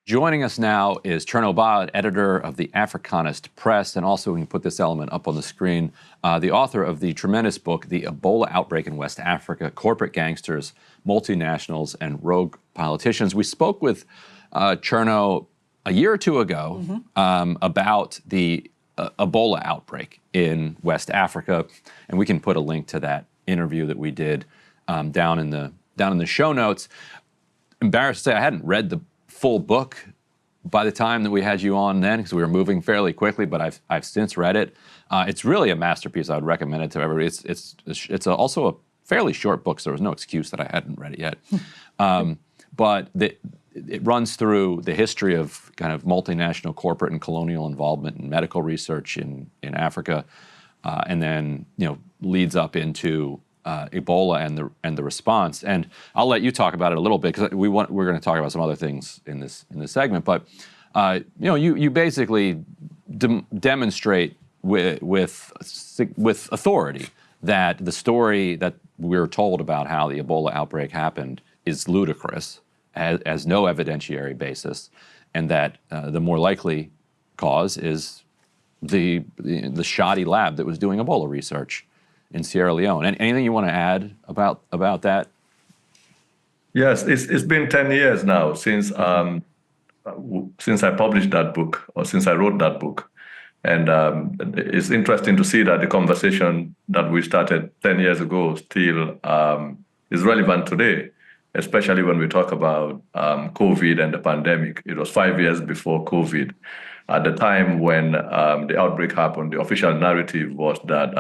Joining us now is Chernoh Bah, editor of the Africanist Press, and also, we can put this element up on the screen, the author of the tremendous book, The Ebola Outbreak in West Africa, Corporate Gangsters, Multinationals, and Rogue Politicians. We spoke with Chernoh a year or two ago about the Ebola outbreak in West Africa, and we can put a link to that interview that we did down in the show notes. Embarrassed to say, I hadn't read the full book by the time that we had you on then, because we were moving fairly quickly, but I've since read it. It's really a masterpiece. I would recommend it to everybody. It's also a fairly short book, so there was no excuse that I hadn't read it yet. But it runs through the history of kind of multinational corporate and colonial involvement in medical research in Africa, and then leads up into Ebola and the response. And I'll let you talk about it a little bit, because we're going to talk about some other things in this segment. But you basically demonstrate with authority that the story that we're told about how the Ebola outbreak happened is ludicrous, has no evidentiary basis, and that the more likely cause is the shoddy lab that was doing Ebola research in Sierra Leone. And anything you want to add about that? Yes, it's been 10 years now since I published that book, or since I wrote that book. And it's interesting to see that the conversation that we started 10 years ago still is relevant today, especially when we talk about COVID and the pandemic. It was 5 years before COVID. At the time when the outbreak happened, the official narrative was that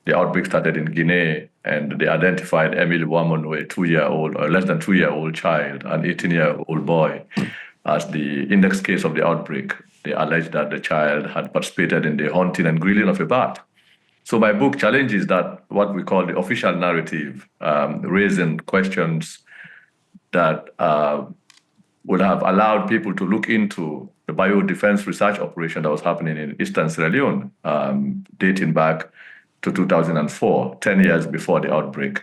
the outbreak started in Guinea, and they identified Emily Wamono, a 2-year-old or less than 2-year-old child, an 18-year-old boy, as the index case of the outbreak. They alleged that the child had participated in the hunting and grilling of a bat. So my book challenges that, what we call the official narrative, raising questions that would have allowed people to look into the biodefense research operation that was happening in eastern Sierra Leone, dating back to 2004, 10 years before the outbreak.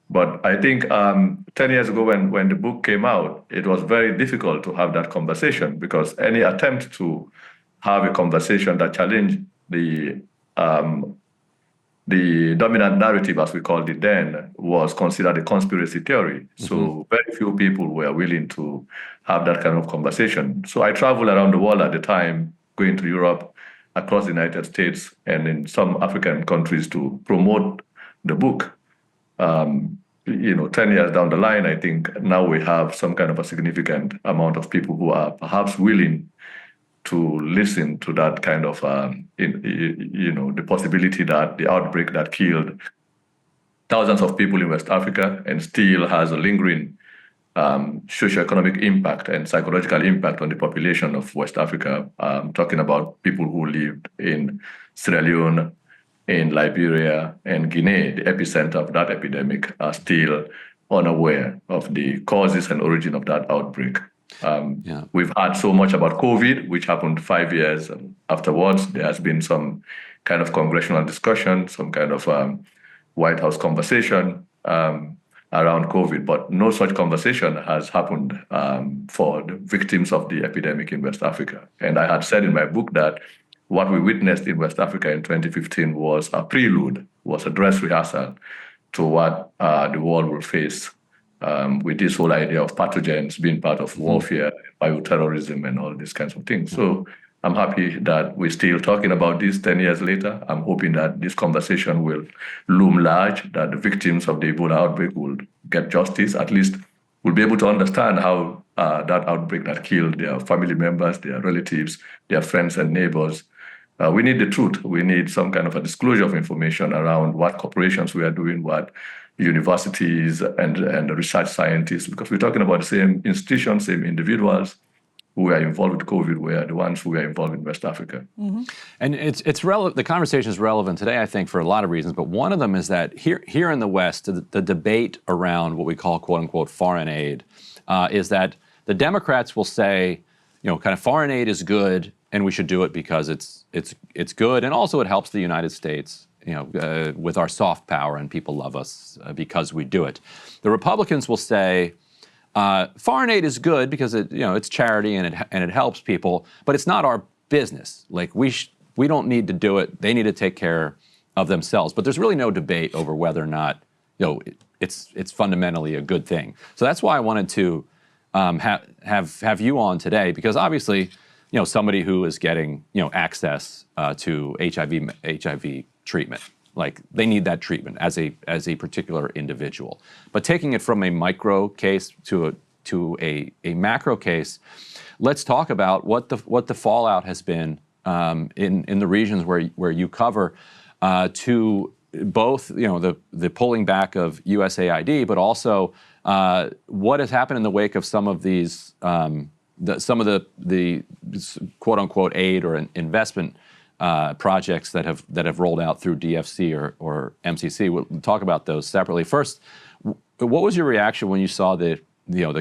But I think 10 years ago when the book came out, it was very difficult to have that conversation, because any attempt to have a conversation that challenged the dominant narrative, as we called it then, was considered a conspiracy theory. So very few people were willing to have that kind of conversation. So I traveled around the world at the time, going to Europe, across the United States, and in some African countries to promote the book. 10 years down the line, I think now we have some kind of a significant amount of people who are perhaps willing to listen to that kind of, the possibility that the outbreak that killed thousands of people in West Africa and still has a lingering socioeconomic impact and psychological impact on the population of West Africa. Talking about people who lived in Sierra Leone, in Liberia, and Guinea, the epicenter of that epidemic, are still unaware of the causes and origin of that outbreak. We've heard so much about COVID, which happened 5 years afterwards. There has been some kind of congressional discussion, some kind of White House conversation around COVID, but no such conversation has happened for the victims of the epidemic in West Africa. And I had said in my book that what we witnessed in West Africa in 2015 was a prelude, was a dress rehearsal to what the world will face with this whole idea of pathogens being part of warfare, bioterrorism, and all these kinds of things. So I'm happy that we're still talking about this 10 years later. I'm hoping that this conversation will loom large, that the victims of the Ebola outbreak will get justice. At least we'll be able to understand how that outbreak that killed their family members, their relatives, their friends and neighbors. We need the truth. We need some kind of a disclosure of information around what corporations we are doing, what universities and research scientists, because we're talking about the same institutions, same individuals who are involved with COVID were the ones who were involved in West Africa. And it's relevant. The conversation is relevant today, I think, for a lot of reasons. But one of them is that here in the West, the debate around what we call "quote unquote" foreign aid is that the Democrats will say, kind of foreign aid is good, and we should do it because it's good, and also it helps the United States, with our soft power, and people love us because we do it. The Republicans will say, Foreign aid is good because it's charity and it helps people, but it's not our business. Like we don't need to do it. They need to take care of themselves. But there's really no debate over whether or not it's fundamentally a good thing. So that's why I wanted to have you on today, because obviously somebody who is getting access to HIV treatment, like they need that treatment as a particular individual. But taking it from a micro case to a macro case, let's talk about what the fallout has been in the regions where you cover, to both the pulling back of USAID, but also what has happened in the wake of some of these some of the quote unquote aid or investment projects that have rolled out through DFC or MCC. We'll talk about those separately. First, what was your reaction when you saw the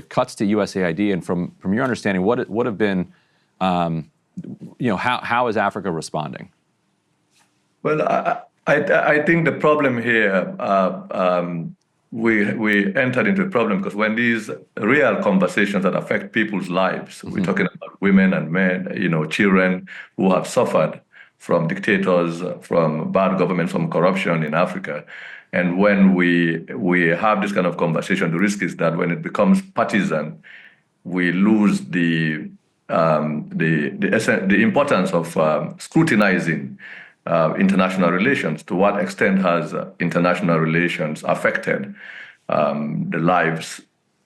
cuts to USAID, and from your understanding, what have been how is Africa responding? Well, I think the problem here, we entered into a problem because when these real conversations that affect people's lives, we're talking about women and men, children who have suffered from dictators, from bad government, from corruption in Africa. And when we have this kind of conversation, the risk is that when it becomes partisan, we lose the importance of scrutinizing international relations. To what extent has international relations affected the lives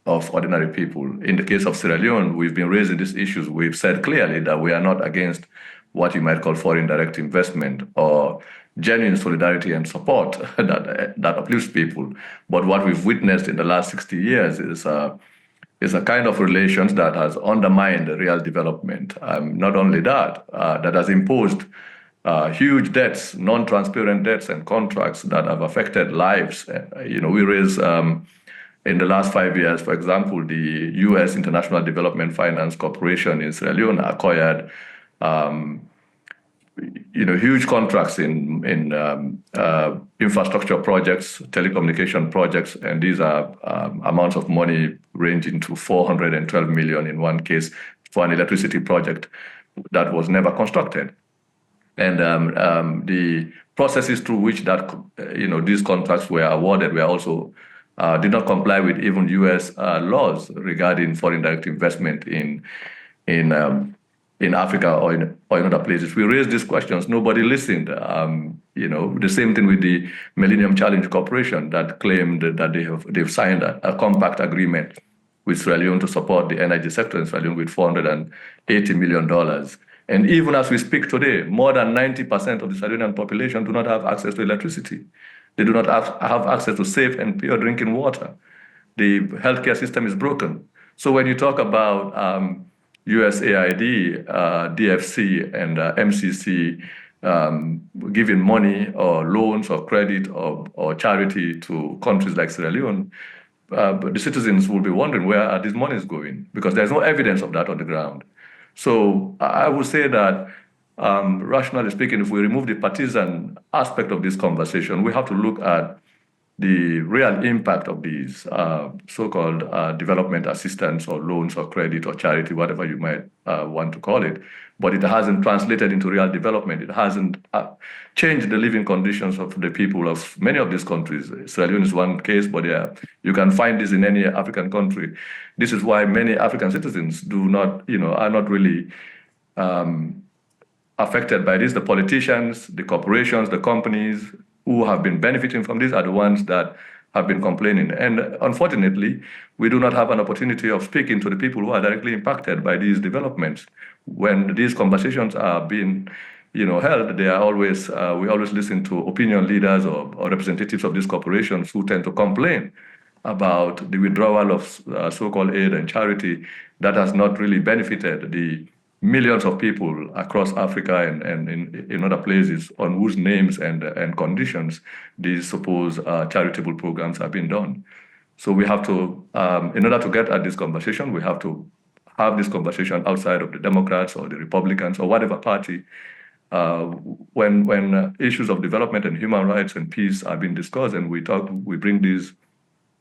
of ordinary people? In the case of Sierra Leone, we've been raising these issues. We've said clearly that we are not against what you might call foreign direct investment or genuine solidarity and support that uplifts people. But what we've witnessed in the last 60 years is a kind of relations that has undermined real development. Not only that, that has imposed huge debts, non-transparent debts and contracts that have affected lives. We raised in the last 5 years, for example, the U.S. International Development Finance Corporation in Sierra Leone acquired huge contracts in infrastructure projects, telecommunication projects, and these are amounts of money ranging to 412 million in one case for an electricity project that was never constructed. And the processes through which these contracts were awarded were also did not comply with even U.S. laws regarding foreign direct investment in Africa or in other places. We raised these questions. Nobody listened. The same thing with the Millennium Challenge Corporation that claimed that they've signed a compact agreement with Sierra Leone to support the energy sector in Sierra Leone with $480 million. And even as we speak today, more than 90% of the Sierra Leonean population do not have access to electricity. They do not have access to safe and pure drinking water. The healthcare system is broken. So when you talk about USAID, DFC, and MCC giving money or loans or credit or charity to countries like Sierra Leone, but the citizens will be wondering, where are these monies going? Because there's no evidence of that on the ground. So I would say that, rationally speaking, if we remove the partisan aspect of this conversation, we have to look at the real impact of these so-called development assistance or loans or credit or charity, whatever you might want to call it. But it hasn't translated into real development. It hasn't changed the living conditions of the people of many of these countries. Sierra Leone is one case, but you can find this in any African country. This is why many African citizens are not really affected by this. The politicians, the corporations, the companies who have been benefiting from this are the ones that have been complaining. And unfortunately, we do not have an opportunity of speaking to the people who are directly impacted by these developments. When these conversations are being held, they are always we always listen to opinion leaders or representatives of these corporations who tend to complain about the withdrawal of so-called aid and charity that has not really benefited the millions of people across Africa and in other places on whose names and conditions these supposed charitable programs have been done. So we have to, in order to get at this conversation, we have to have this conversation outside of the Democrats or the Republicans or whatever party. When issues of development and human rights and peace are being discussed, and we bring these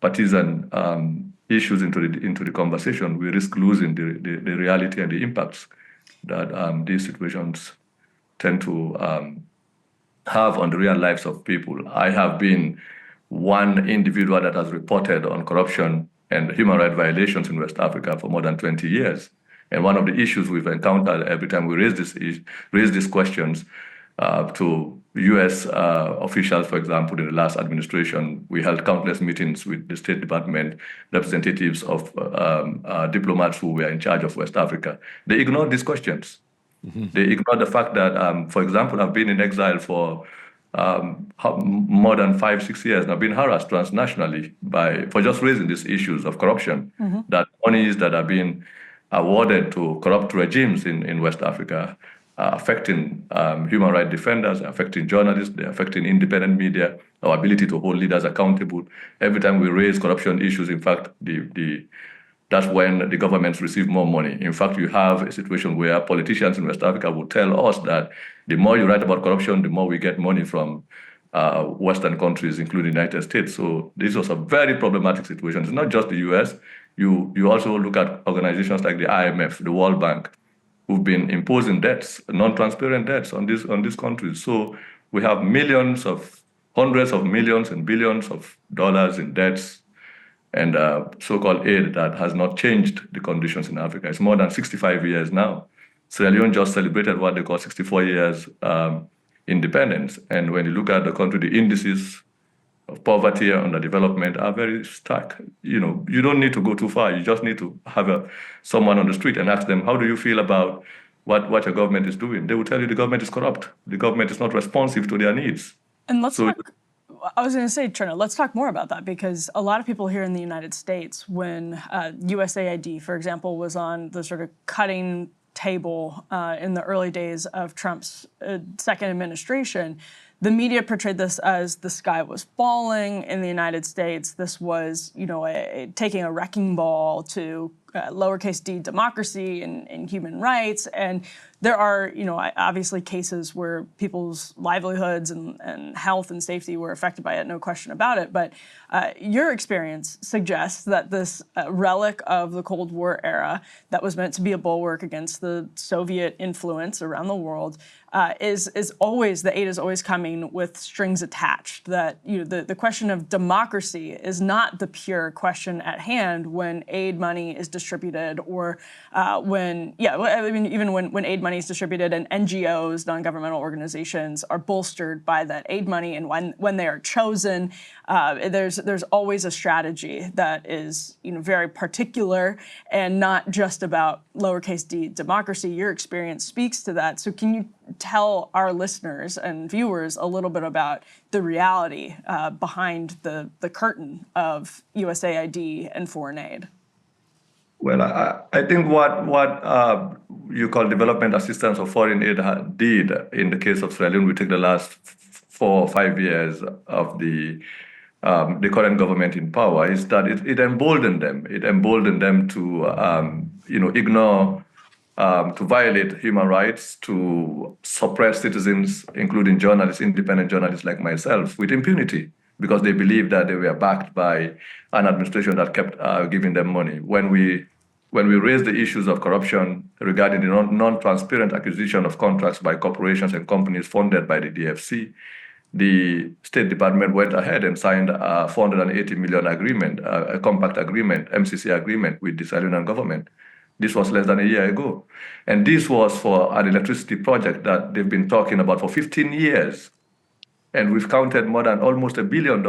partisan issues into the conversation, we risk losing the reality and the impacts that these situations tend to have on the real lives of people. I have been one individual that has reported on corruption and human rights violations in West Africa for more than 20 years. And one of the issues we've encountered every time we raise these questions to U.S. Officials, for example, in the last administration, we held countless meetings with the State Department representatives of diplomats who were in charge of West Africa. They ignored these questions. Mm-hmm. They ignored the fact that, for example, I've been in exile for more than 5-6 years, and I've been harassed transnationally for just raising these issues of corruption, mm-hmm. that monies that are being awarded to corrupt regimes in West Africa are affecting human rights defenders, affecting journalists, they're affecting independent media, our ability to hold leaders accountable. Every time we raise corruption issues, in fact, that's when the governments receive more money. In fact, you have a situation where politicians in West Africa will tell us that the more you write about corruption, the more we get money from Western countries, including the United States. So this was a very problematic situation. It's not just the US. You also look at organizations like the IMF, the World Bank, who've been imposing debts, non-transparent debts on these countries. So we have hundreds of millions and billions of dollars in debts and so-called aid that has not changed the conditions in Africa. It's more than 65 years now. Sierra Leone just celebrated what they call 64 years independence. And when you look at the country, the indices of poverty and underdevelopment are very stark. You don't need to go too far. You just need to have someone on the street and ask them, how do you feel about what your government is doing? They will tell you the government is corrupt. The government is not responsive to their needs. And I was going to say, Chernoh, let's talk more about that, because a lot of people here in the United States, when USAID, for example, was on the sort of cutting table in the early days of Trump's second administration, the media portrayed this as the sky was falling in the United States. This was, taking a wrecking ball to lowercase d democracy and human rights. And there are, obviously cases where people's livelihoods and health and safety were affected by it, no question about it. But your experience suggests that this relic of the Cold War era that was meant to be a bulwark against the Soviet influence around the world the aid is always coming with strings attached. That the question of democracy is not the pure question at hand when aid money is distributed, or when aid money is distributed and NGOs, non-governmental organizations, are bolstered by that aid money, and when they are chosen, there's always a strategy that is very particular and not just about lowercase d democracy. Your experience speaks to that. So can you tell our listeners and viewers a little bit about the reality behind the curtain of USAID and foreign aid? Well, I think what you call development assistance or foreign aid did in the case of Sierra Leone, we take the last 4 or 5 years of the current government in power, is that it emboldened them. It emboldened them to ignore, to violate human rights, to suppress citizens, including journalists, independent journalists like myself, with impunity, because they believed that they were backed by an administration that kept giving them money. When we raised the issues of corruption regarding the non-transparent acquisition of contracts by corporations and companies funded by the DFC, the State Department went ahead and signed a $480 million agreement, a compact agreement, MCC agreement with the Sierra Leonean government. This was less than a year ago. And this was for an electricity project that they've been talking about for 15 years. And we've counted more than almost $1 billion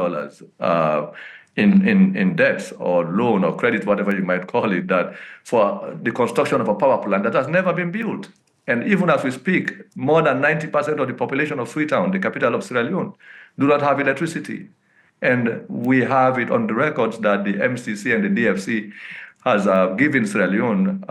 in debts or loan or credit, whatever you might call it, that for the construction of a power plant that has never been built. And even as we speak, more than 90% of the population of Freetown, the capital of Sierra Leone, do not have electricity. And we have it on the records that the MCC and the DFC has given Sierra Leone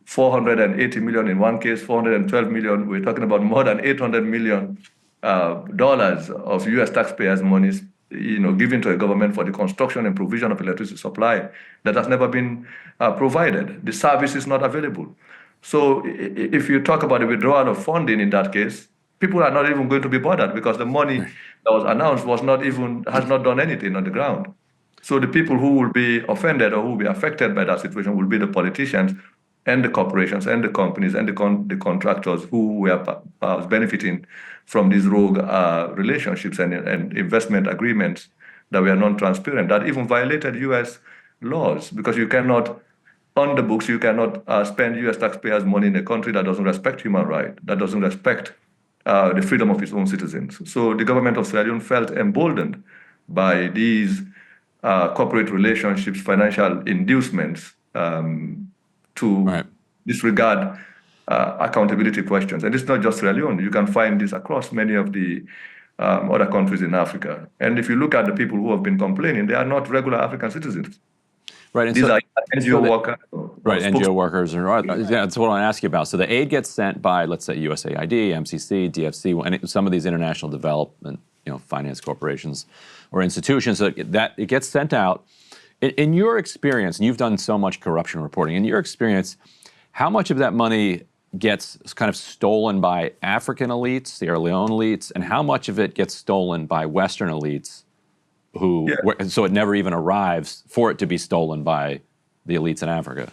$480 million in one case, $412 million. We're talking about more than $800 million of U.S. taxpayers' monies, given to a government for the construction and provision of electricity supply that has never been provided. The service is not available. So if you talk about the withdrawal of funding in that case, people are not even going to be bothered because the money that was announced has not done anything on the ground. So the people who will be offended or who will be affected by that situation will be the politicians and the corporations and the companies and the contractors who were benefiting from these rogue relationships and investment agreements that were non-transparent, that even violated U.S. laws, because you cannot, on the books, you cannot spend U.S. taxpayers' money in a country that doesn't respect human rights, that doesn't respect the freedom of its own citizens. So the government of Sierra Leone felt emboldened by these corporate relationships, financial inducements to disregard accountability questions. And it's not just Sierra Leone. You can find this across many of the other countries in Africa. And if you look at the people who have been complaining, they are not regular African citizens. Right. And These are NGO workers. Right, NGO workers. That's what I want to ask you about. So the aid gets sent by, let's say, USAID, MCC, DFC, and some of these international development, finance corporations or institutions. So that it gets sent out. In your experience, and you've done so much corruption reporting, in your experience, how much of that money gets kind of stolen by African elites, Sierra Leone elites, and how much of it gets stolen by Western elites so it never even arrives for it to be stolen by the elites in Africa?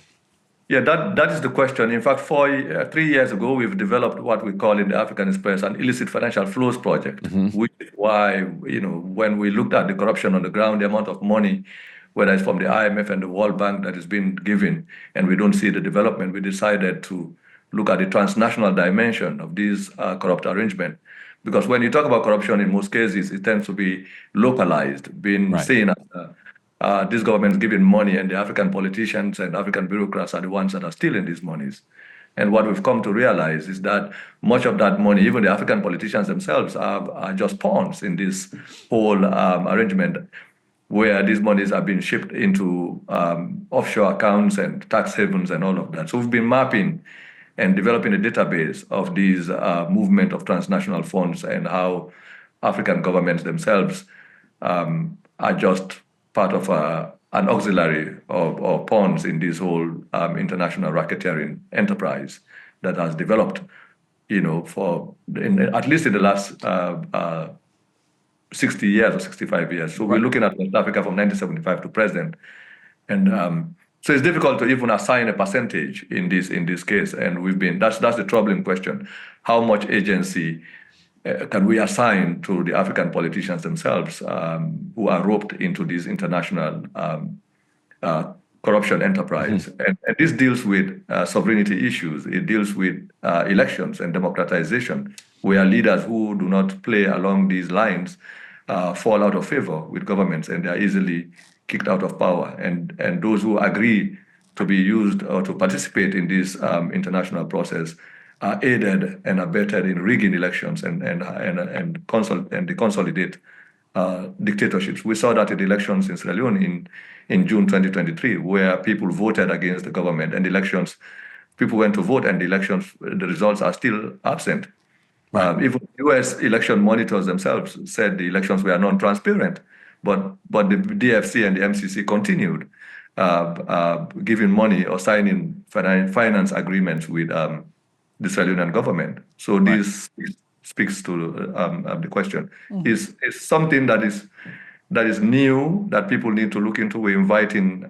Yeah, that is the question. In fact, 3 years ago, we've developed what we call in the African Express an illicit financial flows project, which is why, when we looked at the corruption on the ground, the amount of money, whether it's from the IMF and the World Bank that is being given, and we don't see the development, we decided to look at the transnational dimension of these corrupt arrangements. Because when you talk about corruption, in most cases, it tends to be localized, being seen as this government is giving money and the African politicians and African bureaucrats are the ones that are stealing these monies. And what we've come to realize is that much of that money, even the African politicians themselves, are just pawns in this whole arrangement, where these monies are being shipped into offshore accounts and tax havens and all of that. So we've been mapping and developing a database of these movement of transnational funds and how African governments themselves are just part of an auxiliary or pawns in this whole international racketeering enterprise that has developed, at least in the last 60 years or 65 years. So we're looking at West Africa from 1975 to present. And so it's difficult to even assign a percentage in this case. And that's the troubling question. How much agency can we assign to the African politicians themselves who are roped into this international corruption enterprise? And this deals with sovereignty issues. It deals with elections and democratization, where leaders who do not play along these lines fall out of favor with governments, and they are easily kicked out of power. And those who agree to be used or to participate in this international process are aided and abetted in rigging elections and consolidate dictatorships. We saw that in the elections in Sierra Leone in June 2023, where people voted against the government, and people went to vote, and the results are still absent. Even U.S. election monitors themselves said the elections were non-transparent, but the DFC and the MCC continued giving money or signing finance agreements with the Sierra Leonean government. So this speaks to the question. Is something that is new that people need to look into. We're inviting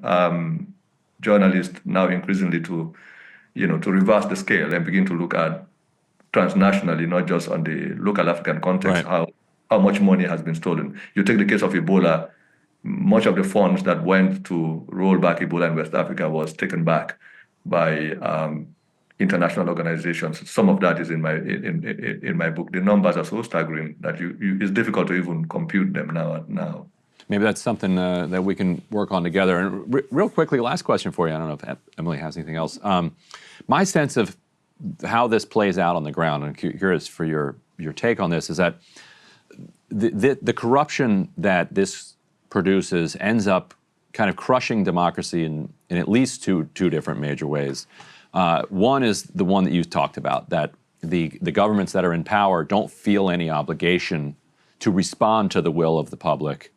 journalists now increasingly to reverse the scale and begin to look at transnationally, not just on the local African context, how much money has been stolen. You take the case of Ebola, much of the funds that went to roll back Ebola in West Africa was taken back by international organizations. Some of that is in my book. The numbers are so staggering that it's difficult to even compute them now. Maybe that's something that we can work on together. And real quickly, last question for you. I don't know if Emily has anything else. My sense of how this plays out on the ground, and curious for your take on this, is that the corruption that this produces ends up kind of crushing democracy in at least two different major ways. One is the one that you talked about, that the governments that are in power don't feel any obligation to respond to the will of the public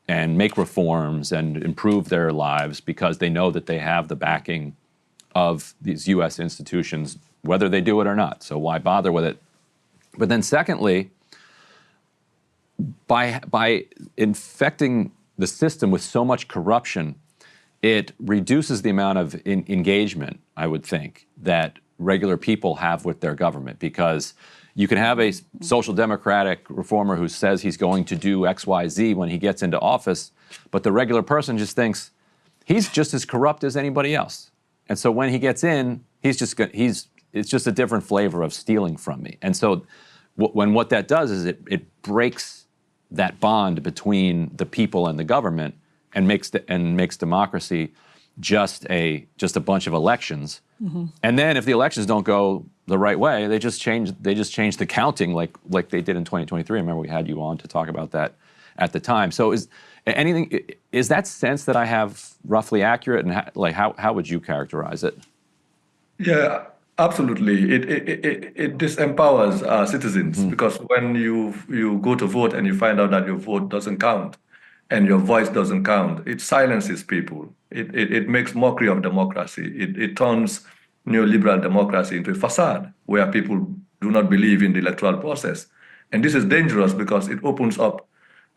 and make reforms and improve their lives because they know that they have the backing of these U.S. institutions, whether they do it or not. So why bother with it? But then secondly, by infecting the system with so much corruption, it reduces the amount of engagement, I would think, that regular people have with their government, because you can have a social democratic reformer who says he's going to do X, Y, Z when he gets into office, but the regular person just thinks he's just as corrupt as anybody else. And so when he gets in, it's just a different flavor of stealing from me. And so when what that does is it breaks that bond between the people and the government, and makes democracy just a bunch of elections. Mm-hmm. And then if the elections don't go the right way, they just change the counting like they did in 2023. I remember we had you on to talk about that at the time. So is that sense that I have roughly accurate, and how would you characterize it? Yeah, absolutely. It disempowers citizens, because when you go to vote and you find out that your vote doesn't count and your voice doesn't count, it silences people. It makes mockery of democracy. It turns neoliberal democracy into a facade where people do not believe in the electoral process. And this is dangerous because it opens up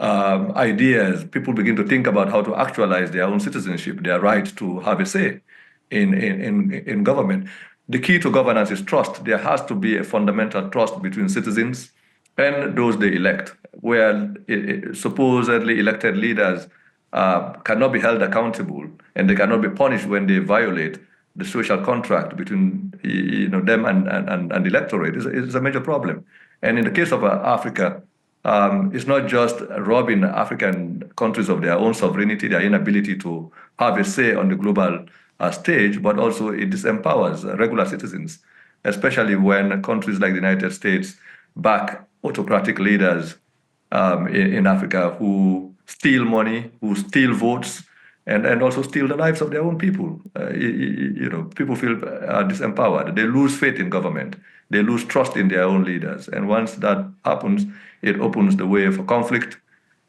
ideas. People begin to think about how to actualize their own citizenship, their right to have a say in government. The key to governance is trust. There has to be a fundamental trust between citizens and those they elect, where supposedly elected leaders cannot be held accountable, and they cannot be punished when they violate the social contract between them and the electorate. Is a major problem. And in the case of Africa, it's not just robbing African countries of their own sovereignty, their inability to have a say on the global stage, but also it disempowers regular citizens, especially when countries like the United States back autocratic leaders in Africa who steal money, who steal votes, and also steal the lives of their own people. People feel disempowered. They lose faith in government. They lose trust in their own leaders. And once that happens, it opens the way for conflict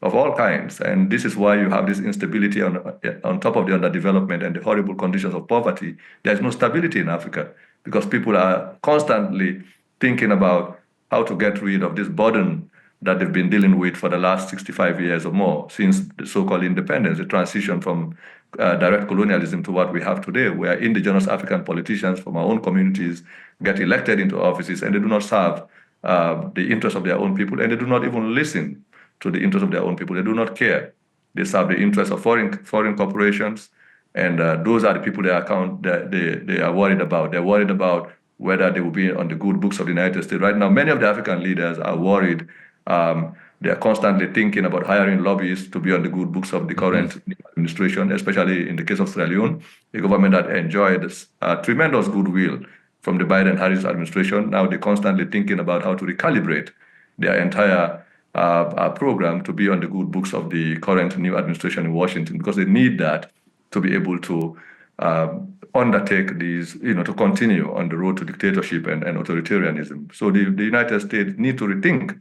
of all kinds. And this is why you have this instability on top of the underdevelopment and the horrible conditions of poverty. There's no stability in Africa because people are constantly thinking about how to get rid of this burden that they've been dealing with for the last 65 years or more, since the so-called independence, the transition from direct colonialism to what we have today, where indigenous African politicians from our own communities get elected into offices, and they do not serve the interests of their own people, and they do not even listen to the interests of their own people. They do not care. They serve the interests of foreign corporations, and those are the people they are worried about. They're worried about whether they will be on the good books of the United States. Right now, many of the African leaders are worried. They are constantly thinking about hiring lobbyists to be on the good books of the current administration, especially in the case of Sierra Leone, a government that enjoyed tremendous goodwill from the Biden-Harris administration. Now they're constantly thinking about how to recalibrate their entire program to be on the good books of the current new administration in Washington, because they need that to be able to undertake these, to continue on the road to dictatorship and authoritarianism. So the United States need to rethink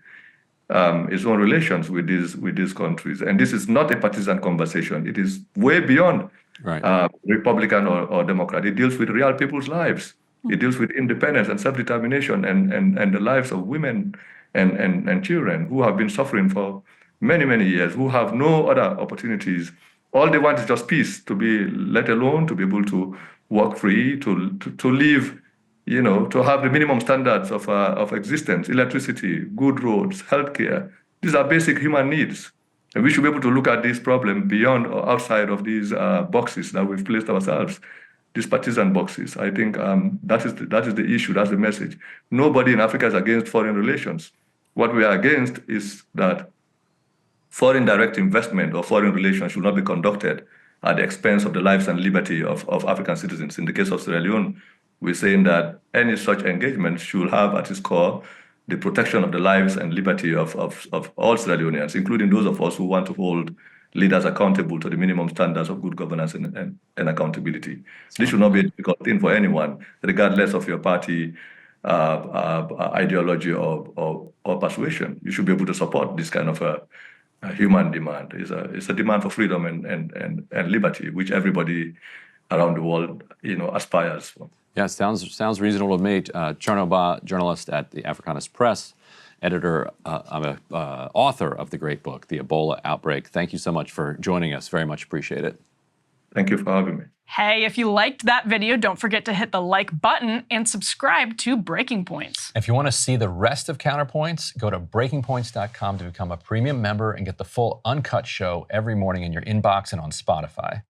its own relations with these countries. And this is not a partisan conversation. It is way beyond Republican or Democrat. It deals with real people's lives. It deals with independence and self-determination and the lives of women and children who have been suffering for many, many years, who have no other opportunities. All they want is just peace, to be let alone, to be able to work free, to live, to have the minimum standards of existence, electricity, good roads, healthcare. These are basic human needs. And we should be able to look at this problem beyond or outside of these boxes that we've placed ourselves, these partisan boxes. I think that is the issue, that's the message. Nobody in Africa is against foreign relations. What we are against is that foreign direct investment or foreign relations should not be conducted at the expense of the lives and liberty of African citizens. In the case of Sierra Leone, we're saying that any such engagement should have at its core the protection of the lives and liberty of all Sierra Leoneans, including those of us who want to hold leaders accountable to the minimum standards of good governance and accountability. This should not be a difficult thing for anyone, regardless of your party ideology or persuasion. You should be able to support this kind of a human demand. It's a demand for freedom and liberty, which everybody around the world, aspires for. Yeah, sounds reasonable to me. Chernoh Bah, journalist at the Africanist Press, author of the great book, The Ebola Outbreak. Thank you so much for joining us. Very much appreciate it. Thank you for having me. Hey, if you liked that video, don't forget to hit the like button and subscribe to Breaking Points. If you want to see the rest of Counterpoints, go to breakingpoints.com to become a premium member and get the full uncut show every morning in your inbox and on Spotify.